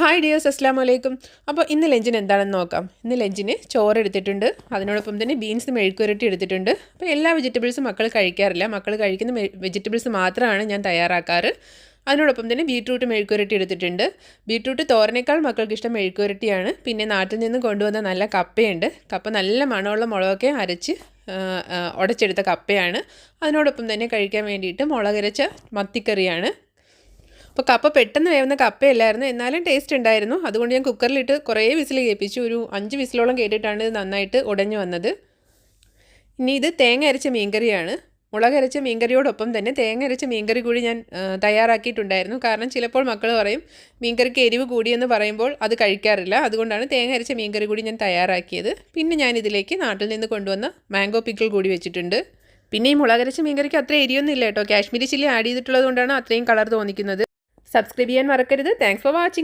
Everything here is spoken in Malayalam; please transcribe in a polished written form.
ഹായ് ഡിയേഴ്സ്, അസ്സാം വലൈക്കും. അപ്പോൾ ഇന്ന് ലഞ്ചിന് എന്താണെന്ന് നോക്കാം. ഇന്ന് ലഞ്ചിന് ചോറ് എടുത്തിട്ടുണ്ട്, അതിനോടൊപ്പം തന്നെ ബീൻസ് മെഴുക്കുരട്ടി എടുത്തിട്ടുണ്ട്. അപ്പോൾ എല്ലാ വെജിറ്റബിൾസും മക്കൾ കഴിക്കാറില്ല, മക്കൾ കഴിക്കുന്ന വെജിറ്റബിൾസ് മാത്രമാണ് ഞാൻ തയ്യാറാക്കാറ്. അതിനോടൊപ്പം തന്നെ ബീട്രൂട്ട് മെഴുക്കുരട്ടി എടുത്തിട്ടുണ്ട്. ബീട്രൂട്ട് തോരനേക്കാൾ മക്കൾക്ക് ഇഷ്ടം മെഴുക്കുരട്ടിയാണ്. പിന്നെ നാട്ടിൽ നിന്ന് കൊണ്ടുവന്ന നല്ല കപ്പയുണ്ട്. കപ്പ നല്ല മണമുള്ള മുളകൊക്കെ അരച്ച് ഉടച്ചെടുത്ത കപ്പയാണ്. അതിനോടൊപ്പം തന്നെ കഴിക്കാൻ വേണ്ടിയിട്ട് മുളകരച്ച മത്തിക്കറിയാണ്. അപ്പോൾ കപ്പ പെട്ടെന്ന് വേവുന്ന കപ്പയല്ലായിരുന്നു, എന്നാലും ടേസ്റ്റ് ഉണ്ടായിരുന്നു. അതുകൊണ്ട് ഞാൻ കുക്കറിലിട്ട് കുറേ വിസിൽ കേൾപ്പിച്ചു. ഒരു 5 വിസിലോളം കേട്ടിട്ടാണ് ഇത് നന്നായിട്ട് ഉടഞ്ഞു വന്നത്. ഇനി ഇത് തേങ്ങ അരച്ച മീൻകറിയാണ്. മുളകരച്ച മീൻകറിയോടൊപ്പം തന്നെ തേങ്ങ അരച്ച മീൻകറി കൂടി ഞാൻ തയ്യാറാക്കിയിട്ടുണ്ടായിരുന്നു. കാരണം ചിലപ്പോൾ മക്കൾ പറയും മീൻകറിക്ക് എരിവ് കൂടിയെന്ന് പറയുമ്പോൾ അത് കഴിക്കാറില്ല. അതുകൊണ്ടാണ് തേങ്ങ അരച്ച മീൻകറി കൂടി ഞാൻ തയ്യാറാക്കിയത്. പിന്നെ ഞാനിതിലേക്ക് നാട്ടിൽ നിന്ന് കൊണ്ടുവന്ന മാംഗോ പിക്കിൾ കൂടി വെച്ചിട്ടുണ്ട്. പിന്നെ ഈ മുളകരച്ച മീൻകറിക്ക് അത്ര എരിയൊന്നും ഇല്ല കേട്ടോ. കാശ്മീരി ചില്ലി ആഡ് ചെയ്തിട്ടുള്ളത് കൊണ്ടാണ് അത്രയും കളർ തോന്നിക്കുന്നത്. സബ്സ്ക്രൈബ് ചെയ്യാൻ മറക്കരുത്. Thanks for watching.